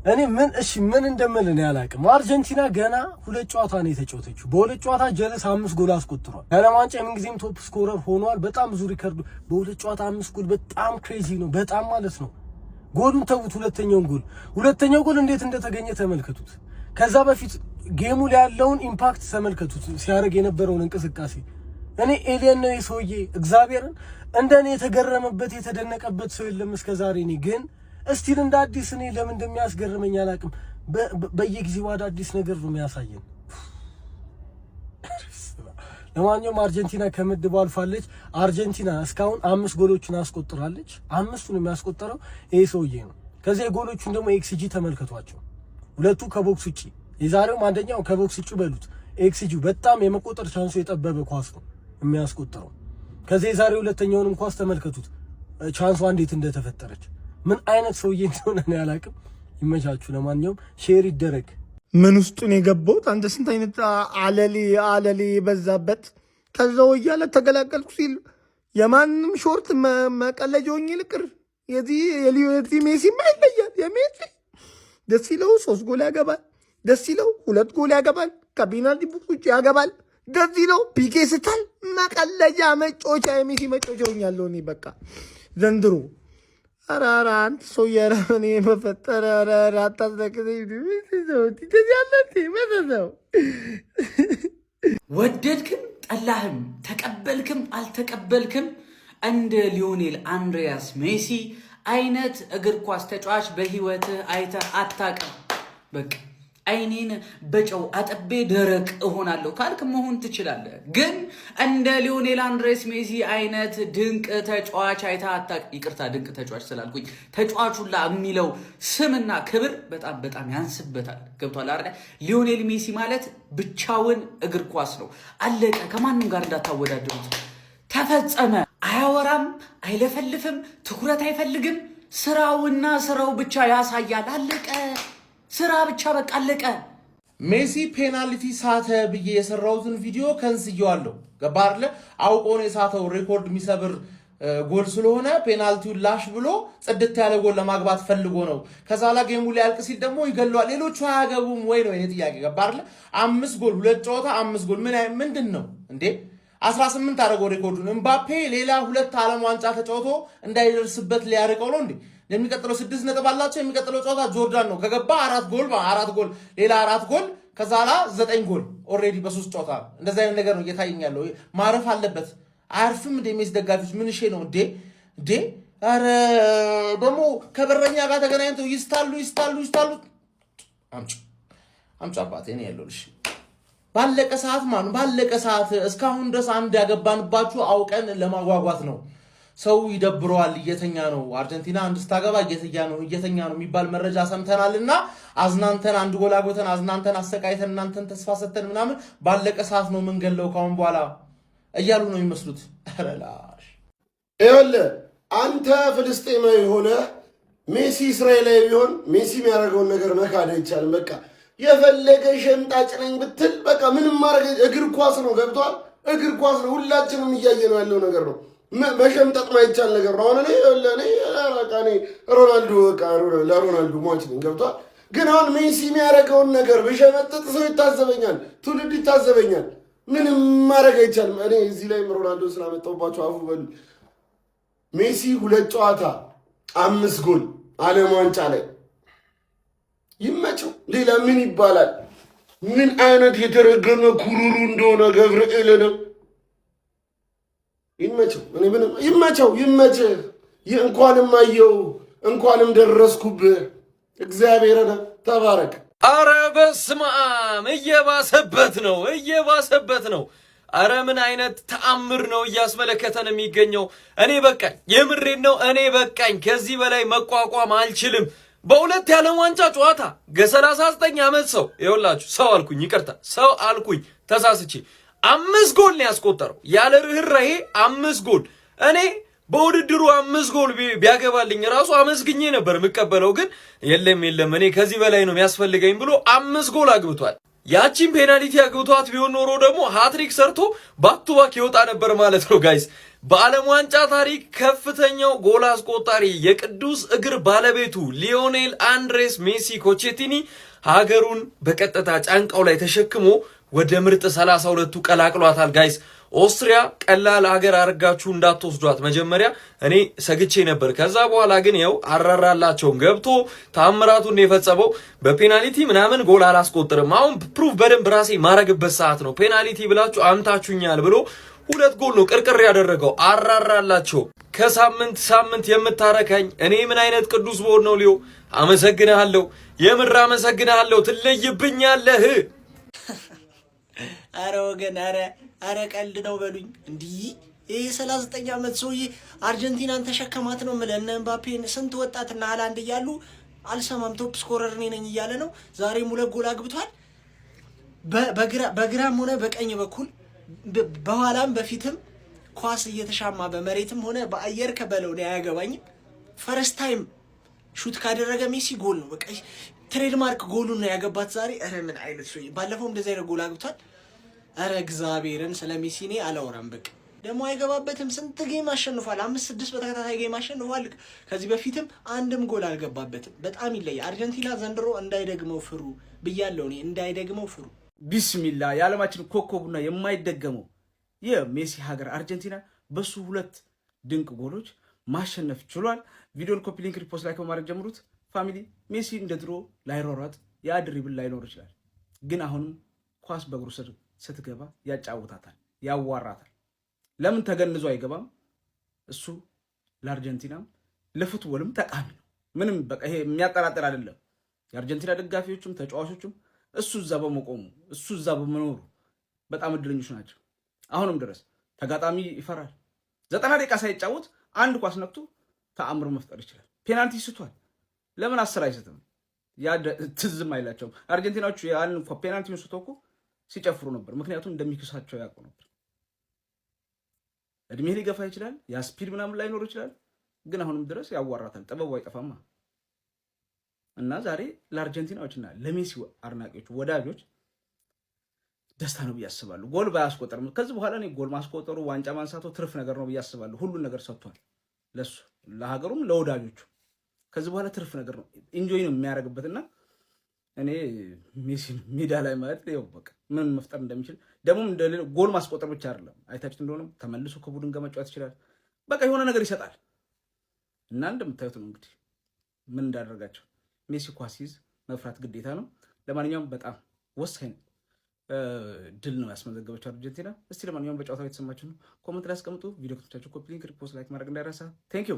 እኔ ምን እንደምል ነው ያላቅም። አርጀንቲና ገና ሁለት ጨዋታ ነው የተጫወተችው። በሁለት ጨዋታ ጀለስ 5 ጎል አስቆጥሯል። የዓለም ዋንጫ የምንጊዜም ቶፕ ስኮረር ሆኗል። በጣም ብዙ ሪከርድ በሁለት ጨዋታ 5 ጎል በጣም ክሬዚ ነው። በጣም ማለት ነው። ጎሉን ተውት። ሁለተኛው ጎል እንዴት እንደተገኘ ተመልከቱት። ከዛ በፊት ጌሙ ላይ ያለውን ኢምፓክት ተመልከቱት። ሲያደርግ የነበረውን እንቅስቃሴ እኔ ኤሊየን ነው የሰውዬ። እግዚአብሔርን እንደኔ የተገረመበት የተደነቀበት ሰው የለም እስከዛሬ። እኔ ግን እስቲል እንደ አዲስ እኔ ለምን እንደሚያስገርመኝ አላውቅም። በየጊዜው አዳዲስ ነገር ነው የሚያሳየን። ለማንኛውም አርጀንቲና ከምድቡ አልፋለች። አርጀንቲና እስካሁን 5 ጎሎችን አስቆጥራለች። 5ቱን የሚያስቆጠረው ይሄ ሰውዬ ነው። ከዚህ የጎሎቹን ደግሞ ኤክስጂ ተመልከቷቸው። ሁለቱ ከቦክስ ውጪ፣ የዛሬውም አንደኛው ከቦክስ ውጪ በሉት። ኤክስጂ በጣም የመቆጠር ቻንሱ የጠበበ ኳስ ነው የሚያስቆጥረው። ከዚህ የዛሬው ሁለተኛውንም ኳስ ተመልከቱት፣ ቻንሷ እንዴት እንደተፈጠረች። ምን አይነት ሰውዬ እንደሆነ ነው ያላቅም። ይመቻችሁ። ለማንኛውም ሼር ይደረግ። ምን ውስጡን የገባሁት አንተ ስንት አይነት አለሌ በዛበት ከዛው እያለ ተገላገልኩ ሲል የማንም ሾርት መቀለጃውኝ ልቅር የዚህ ሜሲማ ይለያል። የሜሲ ደስ ይለው 3 ጎል ያገባል፣ ደስ ይለው 2 ጎል ያገባል፣ ከፔናልቲ ቡክ ውጭ ያገባል፣ ደስ ይለው ፒኬ ስታል መቀለጃ መጮቻ የሜሲ መጮቻ ሆኛለሁ እኔ በቃ ዘንድሮ። ኧረ አንተ ሰው የራኔ መፈጠር ወደድክም ጠላህም ተቀበልክም አልተቀበልክም እንደ ሊዮኔል አንድሪያስ ሜሲ አይነት እግር ኳስ ተጫዋች በህይወትህ አይተህ አታውቅም። በቃ አይኔን በጨው አጥቤ ደረቅ እሆናለሁ ካልክ መሆን ትችላለህ። ግን እንደ ሊዮኔል አንድሬስ ሜሲ አይነት ድንቅ ተጫዋች አይተህ አታውቅም። ይቅርታ ድንቅ ተጫዋች ስላልኩኝ ተጫዋቹላ የሚለው ስምና ክብር በጣም ያንስበታል። ገብቷል አይደል? ሊዮኔል ሜሲ ማለት ብቻውን እግር ኳስ ነው። አለቀ። ከማንም ጋር እንዳታወዳድሩት። ተፈጸመ። አያወራም፣ አይለፈልፍም፣ ትኩረት አይፈልግም። ስራውና ስራው ብቻ ያሳያል። አለቀ። ስራ ብቻ በቃ አለቀ። ሜሲ ፔናልቲ ሳተ ብዬ የሰራሁትን ቪዲዮ ከንስየዋለሁ። ገባ አይደለ? አውቆ ነው የሳተው። ሬኮርድ የሚሰብር ጎል ስለሆነ ፔናልቲውን ላሽ ብሎ ጽድት ያለ ጎል ለማግባት ፈልጎ ነው። ከዛ ላይ ጌሙ ሊያልቅ ሲል ደግሞ ይገለዋል። ሌሎቹ አያገቡም ወይ ነው የኔ ጥያቄ። ገባ አይደለ? 5 ጎል 2 ጨዋታ 5 ጎል ምንድን ነው እንዴ? 18 አደረገው ሬኮርዱን። ኤምባፔ ሌላ 2 ዓለም ዋንጫ ተጫውቶ እንዳይደርስበት ሊያርቀው ነው እንዴ? የሚቀጥለው 6 ነጥብ አላቸው። የሚቀጥለው ጨዋታ ጆርዳን ነው። ከገባ 4 ጎል ሌላ 4 ጎል ከዛ ላ 9 ጎል ኦልሬዲ በ3 ጨዋታ። እንደዛ አይነት ነገር ነው እየታየኝ ያለው። ማረፍ አለበት። አያርፍም እንደ ሜሲ ደጋፊዎች ምን እሺ ነው እንዴ? አረ ደግሞ ከበረኛ ጋር ተገናኝተው ይስታሉ። አምጪ አባቴ ነው ያለውልሽ። ባለቀ ሰዓት እስካሁን ድረስ አንድ ያገባንባችሁ አውቀን ለማጓጓት ነው። ሰው ይደብረዋል፣ እየተኛ ነው። አርጀንቲና አንድ ስታገባ እየተኛ ነው የሚባል መረጃ ሰምተናልና አዝናንተን አንድ ጎል አግብተን አዝናንተን አሰቃይተን እናንተን ተስፋ ሰተን ምናምን ባለቀ ሰዓት ነው የምንገለው ካሁን በኋላ እያሉ ነው የሚመስሉት። ረላሽ ይኸውልህ አንተ ፍልስጤማዊ ሆነ ሜሲ እስራኤላዊ ቢሆን ሜሲ የሚያደርገውን ነገር መካድ አይቻልም። በቃ የፈለገ ሸምጣጭ ነኝ ብትል በቃ ምንም ማድረግ እግር ኳስ ነው። ገብቷል? እግር ኳስ ነው። ሁላችንም እያየ ነው ያለው ነገር ነው። መሸምጠጥ ማይቻል ነገር ነው። አሁን እኔ ለሮናልዶ ሟች ነኝ። ገብቷል? ግን አሁን ሜሲ የሚያደርገውን ነገር ብሸመጥጥ ሰው ይታዘበኛል፣ ትውልድ ይታዘበኛል። ምንም ማድረግ አይቻልም። እኔ እዚህ ላይ ሮናልዶ ስላመጣሁባቸው አፉ በሉ። ሜሲ 2 ጨዋታ 5 ጎል ዓለም ዋንጫ ላይ ይመቸው። ሌላ ምን ይባላል? ምን አይነት የተረገመ ኩሩሩ እንደሆነ ገብርኤልንም ይመቸው። እኔ ምንም ይመችህ። እንኳንም አየው እንኳንም ደረስኩብህ። እግዚአብሔር ተባረክ። አረ በስመ አብ! እየባሰበት ነው። አረ ምን አይነት ተአምር ነው እያስመለከተን የሚገኘው። እኔ በቃኝ፣ የምሬን ነው። እኔ በቃኝ። ከዚህ በላይ መቋቋም አልችልም። በሁለት የዓለም ዋንጫ ጨዋታ ከ39 ዓመት ሰው ይኸውላችሁ፣ ሰው አልኩኝ ተሳስቼ 5 ጎል ነው ያስቆጠረው። ያለ ርህራሄ 5 ጎል። እኔ በውድድሩ 5 ጎል ቢያገባልኝ ራሱ አመስግኜ ነበር የምቀበለው። ግን የለም እኔ ከዚህ በላይ ነው የሚያስፈልገኝ ብሎ 5 ጎል አግብቷል። ያቺን ፔናልቲ አግብቷት ቢሆን ኖሮ ደግሞ ሃትሪክ ሰርቶ ባክ ቱ ባክ ይወጣ ነበር ማለት ነው ጋይስ። በዓለም ዋንጫ ታሪክ ከፍተኛው ጎል አስቆጣሪ የቅዱስ እግር ባለቤቱ ሊዮኔል አንድሬስ ሜሲ ኮቼቲኒ ሀገሩን በቀጥታ ጫንቃው ላይ ተሸክሞ ወደ ምርጥ 32ቱ ቀላቅሏታል። ጋይስ ኦስትሪያ ቀላል ሀገር አድርጋችሁ እንዳትወስዷት። መጀመሪያ እኔ ሰግቼ ነበር። ከዛ በኋላ ግን ያው አራራላቸውም ገብቶ ታምራቱን የፈጸመው በፔናልቲ ምናምን ጎል አላስቆጥርም። አሁን ፕሩፍ በደንብ ራሴ ማረግበት ሰዓት ነው። ፔናልቲ ብላችሁ አምታችሁኛል ብሎ 2 ጎል ነው ቅርቅር ያደረገው። አራራላቸው። ከሳምንት ሳምንት የምታረካኝ እኔ ምን አይነት ቅዱስ ቦል ነው ሊዮ። አመሰግናለሁ፣ የምር አመሰግናለሁ። ትለይብኛለህ። አረ ወገን፣ አረ ቀልድ ነው በሉኝ። እንዲህ ይሄ 39 ዓመት ሰውዬ አርጀንቲናን ተሸከማት ነው የምልህ። እነ ኤምባፔን ስንት ወጣትና ሃላንድ እያሉ አልሰማም ቶፕ ስኮረር እኔ ነኝ እያለ ነው። ዛሬም 2 ጎል አግብቷል። በግራም ሆነ በቀኝ በኩል በኋላም በፊትም ኳስ እየተሻማ በመሬትም ሆነ በአየር ከበለው ነው አያገባኝም። ፈርስት ታይም ሹት ካደረገ ሜሲ ጎል ነው። በቃ ትሬድማርክ ጎሉን ነው ያገባት ዛሬ። አረ ምን አይነት ሰው! ባለፈው እንደዛ አይነት ጎል አግብቷል። አረ እግዚአብሔርን ስለ ሜሲ እኔ አላወራም። በቃ ደግሞ አይገባበትም። ስንት ጌም አሸንፏል? 5-6 በተከታታይ ጌም አሸንፏል። ከዚህ በፊትም አንድም ጎል አልገባበትም። በጣም ይለያል። አርጀንቲና ዘንድሮ እንዳይደግመው ፍሩ ብያለሁ እኔ፣ እንዳይደግመው ፍሩ። ቢስሚላ የዓለማችን ኮከቡና የማይደገመው የሜሲ ሀገር አርጀንቲና በሱ 2 ድንቅ ጎሎች ማሸነፍ ችሏል። ቪዲዮን ኮፒ ሊንክ፣ ሪፖስት፣ ላይክ በማድረግ ጀምሩት። ፋሚሊ ሜሲ እንደ ድሮ ላይሯሯጥ የድሪብል ላይኖር ይችላል፣ ግን አሁንም ኳስ በእግሩ ስር ስትገባ ያጫውታታል፣ ያዋራታል። ለምን ተገንዞ አይገባም? እሱ ለአርጀንቲናም ለፉትቦልም ጠቃሚ ነው። ምንም በቃ ይሄ የሚያጠራጥር አይደለም። የአርጀንቲና ደጋፊዎችም ተጫዋቾችም እሱ እዛ በመቆሙ እሱ እዛ በመኖሩ በጣም እድለኞች ናቸው። አሁንም ድረስ ተጋጣሚ ይፈራል። 90 ደቂቃ ሳይጫወት አንድ ኳስ ነክቶ ተአምር መፍጠር ይችላል። ፔናልቲ ስቷል። ለምን 10 አይሰጥም? ያ ትዝም አይላቸውም። አርጀንቲናዎቹ ያን ፔናልቲውን ስቶ እኮ ሲጨፍሩ ነበር። ምክንያቱም እንደሚክሳቸው ያውቁ ነበር። እድሜ ሊገፋ ይችላል፣ ያ ስፒድ ምናምን ላይኖር ይችላል፣ ግን አሁንም ድረስ ያዋራታል። ጥበቡ አይጠፋማ። እና ዛሬ ለአርጀንቲናዎችና ለሜሲ አድናቂዎች ወዳጆች ደስታ ነው ብዬ አስባለሁ። ጎል ባያስቆጠርም ከዚህ በኋላ እኔ ጎል ማስቆጠሩ ዋንጫ ማንሳቱ ትርፍ ነገር ነው ብዬ አስባለሁ። ሁሉን ነገር ሰጥቷል ለሱ፣ ለሀገሩም፣ ለወዳጆቹ። ከዚህ በኋላ ትርፍ ነገር ነው፣ ኢንጆይ ነው የሚያደርግበትና እኔ ሜሲ ሜዳ ላይ ማለት ነው በቃ ምን መፍጠር እንደሚችል ደግሞ እንደሌለው ጎል ማስቆጠር ብቻ አይደለም። አይታችሁት እንደሆነ ተመልሶ ከቡድን ጋር መጫወት ይችላል። በቃ የሆነ ነገር ይሰጣል እና እንደምታዩት ነው እንግዲህ ምን እንዳደረጋቸው። ሜሲ ኳስ ይዝ መፍራት ግዴታ ነው። ለማንኛውም በጣም ወሳኝ ድል ነው ያስመዘገበችው አርጀንቲና። እስቲ ለማንኛውም በጨዋታው የተሰማችሁ ነው ኮሜንት ላይ አስቀምጡ። ቪዲዮ ከተመቻችሁ ኮፒ ሊንክ፣ ሪፖስት፣ ላይክ ማድረግ እንዳይረሳ። ቴንክ ዩ